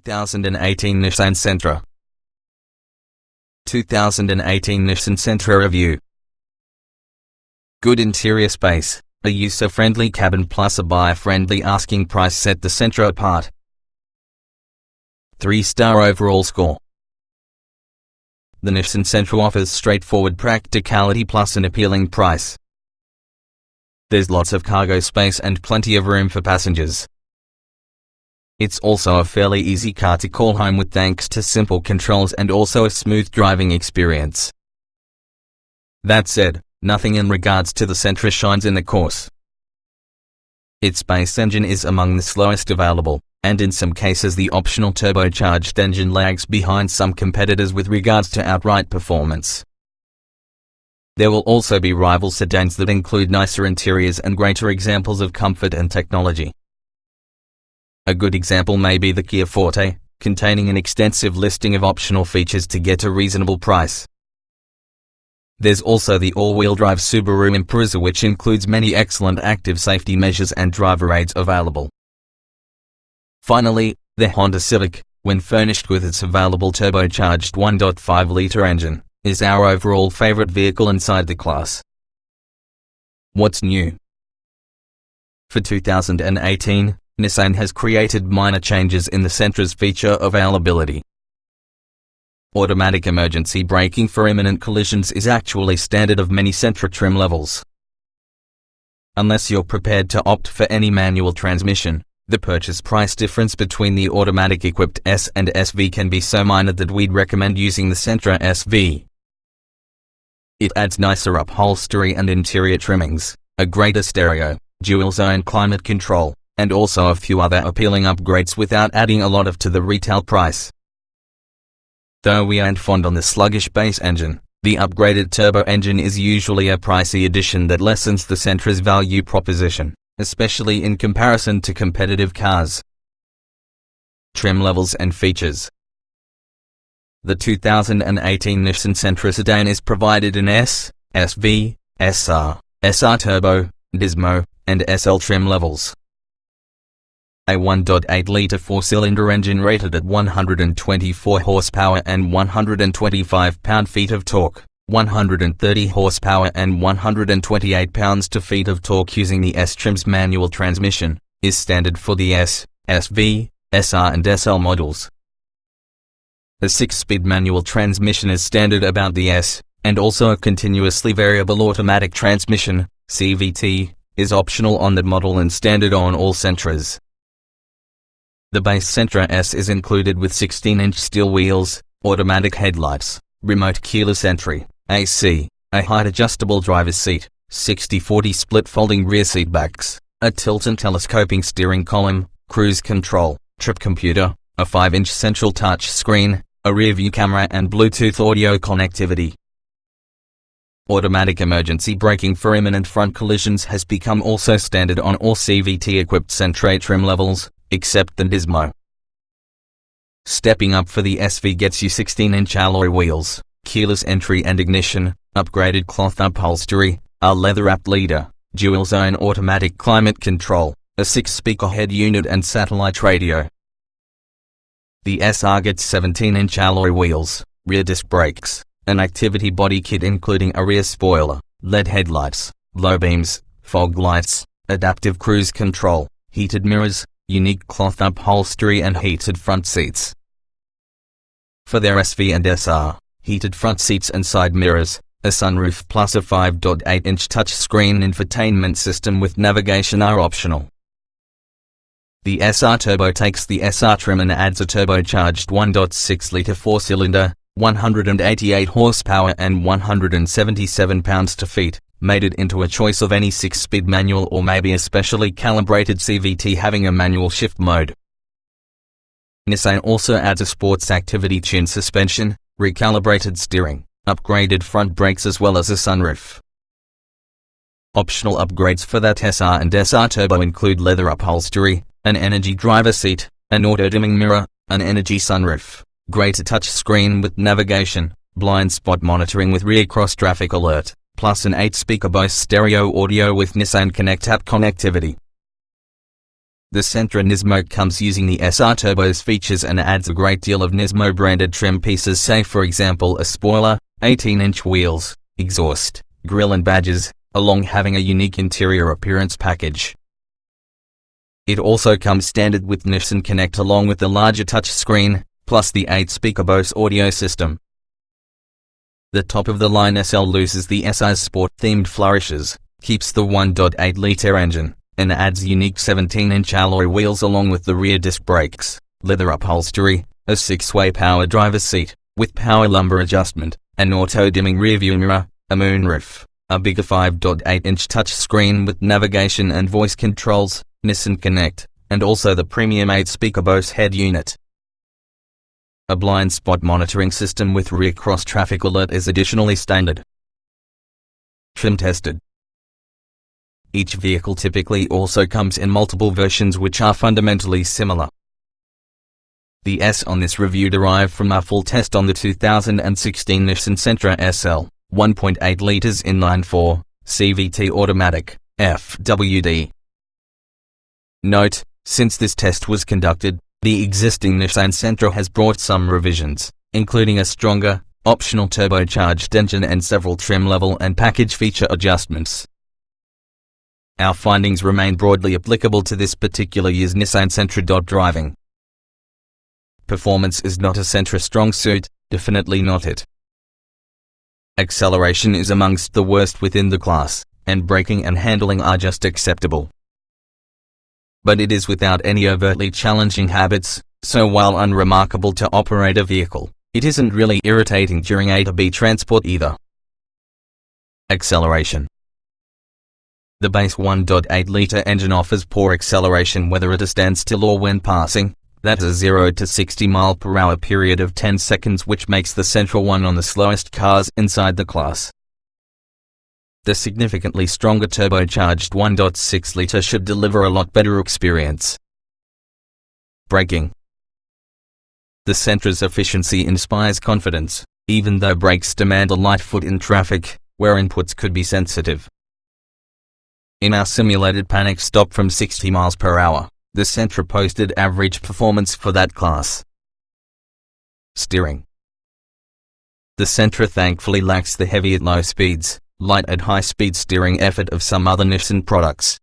2018 Nissan Sentra. 2018 Nissan Sentra Review. Good interior space, a user-friendly cabin plus a buyer-friendly asking price set the Sentra apart. 3-star overall score. The Nissan Sentra offers straightforward practicality plus an appealing price. There's lots of cargo space and plenty of room for passengers. It's also a fairly easy car to call home with thanks to simple controls and also a smooth driving experience. That said, nothing in regards to the Sentra shines in the course. Its base engine is among the slowest available, and in some cases the optional turbocharged engine lags behind some competitors with regards to outright performance. There will also be rival sedans that include nicer interiors and greater examples of comfort and technology. A good example may be the Kia Forte, containing an extensive listing of optional features to get a reasonable price. There's also the all-wheel drive Subaru Impreza, which includes many excellent active safety measures and driver aids available. Finally, the Honda Civic, when furnished with its available turbocharged 1.5-liter engine, is our overall favorite vehicle inside the class. What's new? For 2018, Nissan has created minor changes in the Sentra's feature availability. Automatic emergency braking for imminent collisions is actually standard of many Sentra trim levels. Unless you're prepared to opt for any manual transmission, the purchase price difference between the automatic-equipped S and SV can be so minor that we'd recommend using the Sentra SV. It adds nicer upholstery and interior trimmings, a greater stereo, dual-zone climate control, and also a few other appealing upgrades without adding a lot to the retail price. Though we aren't fond on the sluggish base engine, the upgraded turbo engine is usually a pricey addition that lessens the Sentra's value proposition, especially in comparison to competitive cars. Trim levels and features. The 2018 Nissan Sentra sedan is provided in S, SV, SR, SR Turbo, Nismo, and SL trim levels. A 1.8-liter four-cylinder engine rated at 124 horsepower and 125 pound-feet of torque, 130 horsepower and 128 pounds-feet of torque using the S-trim's manual transmission, is standard for the S, SV, SR and SL models. A 6-speed manual transmission is standard about the S, and also a continuously variable automatic transmission, CVT, is optional on that model and standard on all Sentras. The base Sentra S is included with 16-inch steel wheels, automatic headlights, remote keyless entry, AC, a height-adjustable driver's seat, 60/40 split folding rear seat backs, a tilt and telescoping steering column, cruise control, trip computer, a 5-inch central touch screen, a rear-view camera and Bluetooth audio connectivity. Automatic emergency braking for imminent front collisions has become also standard on all CVT-equipped Sentra trim levels, except the Nismo. Stepping up for the SV gets you 16-inch alloy wheels, keyless entry and ignition, upgraded cloth upholstery, a leather-wrapped leader, dual-zone automatic climate control, a 6-speaker head unit and satellite radio. The SR gets 17-inch alloy wheels, rear disc brakes, an activity body kit including a rear spoiler, LED headlights, low beams, fog lights, adaptive cruise control, heated mirrors, unique cloth upholstery and heated front seats. For their SV and SR, heated front seats and side mirrors, a sunroof plus a 5.8-inch touchscreen infotainment system with navigation are optional. The SR Turbo takes the SR trim and adds a turbocharged 1.6-liter four-cylinder, 188 horsepower and 177 pounds-feet, made it into a choice of any 6-speed manual or maybe a specially calibrated CVT having a manual shift mode. Nissan also adds a sports activity tune suspension, recalibrated steering, upgraded front brakes as well as a sunroof. Optional upgrades for that SR and SR Turbo include leather upholstery, an energy driver seat, an auto-dimming mirror, an energy sunroof, greater touch screen with navigation, blind spot monitoring with rear cross-traffic alert, plus an 8-speaker Bose stereo audio with Nissan Connect app connectivity. The Sentra Nismo comes using the SR Turbo's features and adds a great deal of Nismo branded trim pieces, say for example a spoiler, 18-inch wheels, exhaust, grille and badges, along having a unique interior appearance package. It also comes standard with Nissan Connect along with the larger touchscreen, plus the 8-speaker Bose audio system. The top-of-the-line SL loses the SI's sport-themed flourishes, keeps the 1.8-litre engine, and adds unique 17-inch alloy wheels along with the rear disc brakes, leather upholstery, a 6-way power driver's seat, with power lumbar adjustment, an auto-dimming rearview mirror, a moonroof, a bigger 5.8-inch touchscreen with navigation and voice controls, Nissan Connect, and also the premium 8-speaker Bose head unit. A blind spot monitoring system with rear cross-traffic alert is additionally standard. Trim tested. Each vehicle typically also comes in multiple versions which are fundamentally similar. The S on this review derived from our full test on the 2016 Nissan Sentra SL, 1.8 litres inline-4, CVT automatic, FWD. Note, since this test was conducted, the existing Nissan Sentra has brought some revisions, including a stronger, optional turbocharged engine and several trim level and package feature adjustments. Our findings remain broadly applicable to this particular year's Nissan Sentra. Driving performance is not a Sentra strong suit, definitely not it. Acceleration is amongst the worst within the class, and braking and handling are just acceptable. But it is without any overtly challenging habits, so while unremarkable to operate a vehicle, it isn't really irritating during A to B transport either. Acceleration. The base 1.8-litre engine offers poor acceleration whether at a standstill or when passing, that's a 0 to 60 mph period of 10 seconds, which makes the Sentra one on the slowest cars inside the class. The significantly stronger turbocharged 1.6-litre should deliver a lot better experience. Braking. The Sentra's efficiency inspires confidence, even though brakes demand a light foot in traffic, where inputs could be sensitive. In our simulated panic stop from 60 mph, the Sentra posted average performance for that class. Steering. The Sentra thankfully lacks the heavy at low speeds, light at high-speed steering effort of some other Nissan products.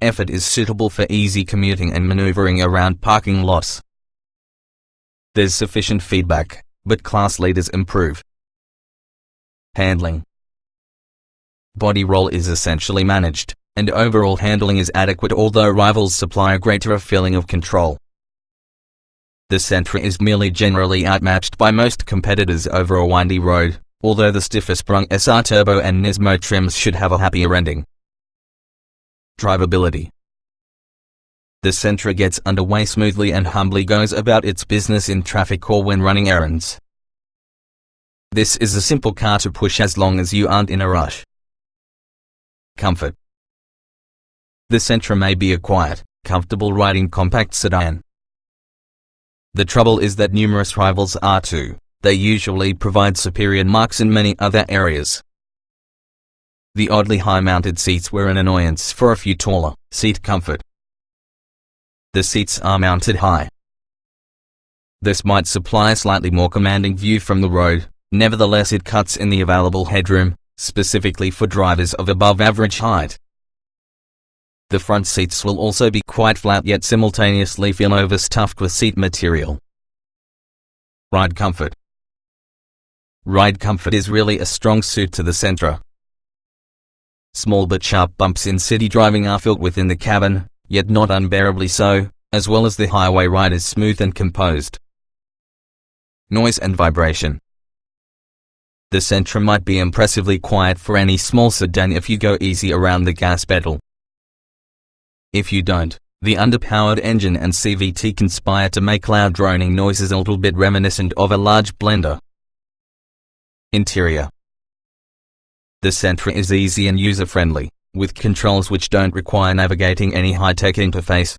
Effort is suitable for easy commuting and maneuvering around parking lots. There's sufficient feedback, but class leaders improve. Handling. Body roll is essentially managed, and overall handling is adequate, although rivals supply a greater feeling of control. The Sentra is merely generally outmatched by most competitors over a windy road, although the stiffer-sprung SR Turbo and Nismo trims should have a happier ending. Drivability. The Sentra gets underway smoothly and humbly goes about its business in traffic or when running errands. This is a simple car to push as long as you aren't in a rush. Comfort. The Sentra may be a quiet, comfortable riding compact sedan. The trouble is that numerous rivals are too. They usually provide superior marks in many other areas. The oddly high-mounted seats were an annoyance for a few taller. Seat comfort. The seats are mounted high. This might supply a slightly more commanding view from the road, nevertheless it cuts in the available headroom, specifically for drivers of above average height. The front seats will also be quite flat yet simultaneously feel overstuffed with seat material. Ride comfort. Ride comfort is really a strong suit to the Sentra. Small but sharp bumps in city driving are felt within the cabin, yet not unbearably so, as well as the highway ride is smooth and composed. Noise and vibration. The Sentra might be impressively quiet for any small sedan if you go easy around the gas pedal. If you don't, the underpowered engine and CVT conspire to make loud droning noises a little bit reminiscent of a large blender. Interior. The Sentra is easy and user-friendly, with controls which don't require navigating any high-tech interface.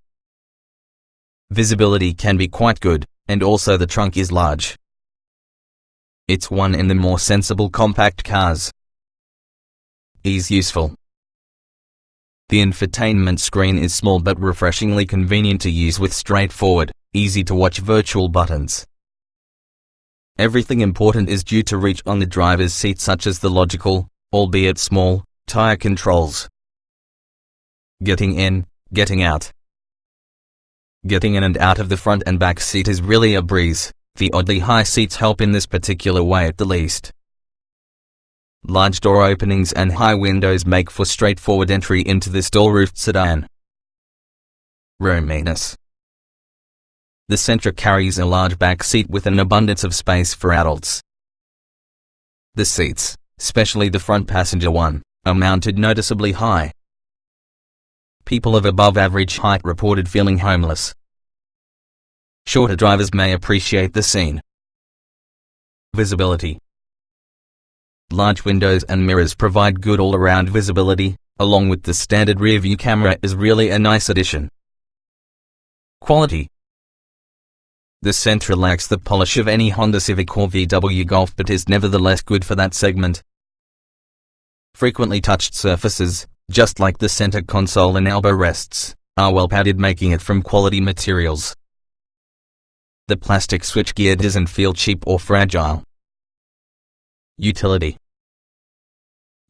Visibility can be quite good, and also the trunk is large. It's one in the more sensible compact cars. Ease useful. The infotainment screen is small but refreshingly convenient to use with straightforward, easy-to-watch virtual buttons. Everything important is due to reach on the driver's seat, such as the logical, albeit small, tire controls. Getting in, getting out. Getting in and out of the front and back seat is really a breeze. The oddly high seats help in this particular way at the least. Large door openings and high windows make for straightforward entry into this dual-roofed sedan. Roominess. The Sentra carries a large back seat with an abundance of space for adults. The seats, especially the front passenger one, are mounted noticeably high. People of above average height reported feeling homeless. Shorter drivers may appreciate the scene. Visibility. Large windows and mirrors provide good all-around visibility, along with the standard rear-view camera is really a nice addition. Quality. The Sentra lacks the polish of any Honda Civic or VW Golf but is nevertheless good for that segment. Frequently touched surfaces, just like the center console and elbow rests, are well padded, making it from quality materials. The plastic switchgear doesn't feel cheap or fragile. Utility.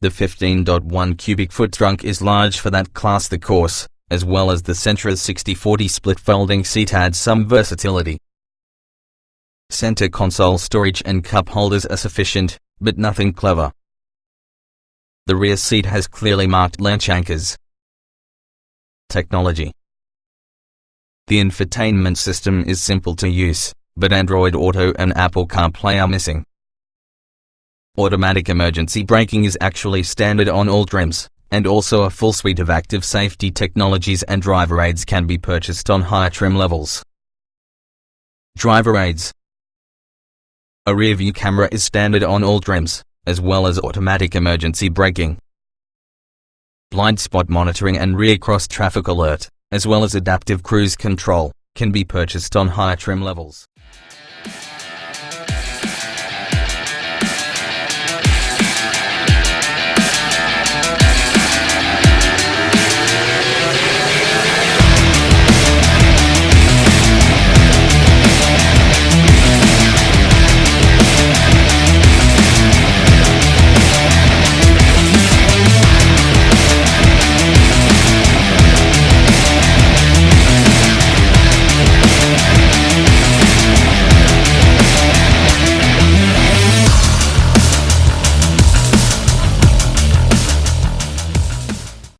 The 15.1 cubic foot trunk is large for that class. The course, as well as the Sentra's 60/40 split folding seat, adds some versatility. Center console storage and cup holders are sufficient, but nothing clever. The rear seat has clearly marked latch anchors. Technology. The infotainment system is simple to use, but Android Auto and Apple CarPlay are missing. Automatic emergency braking is actually standard on all trims, and also a full suite of active safety technologies and driver aids can be purchased on higher trim levels. Driver aids. A rear-view camera is standard on all trims, as well as automatic emergency braking. Blind spot monitoring and rear cross traffic alert, as well as adaptive cruise control, can be purchased on higher trim levels.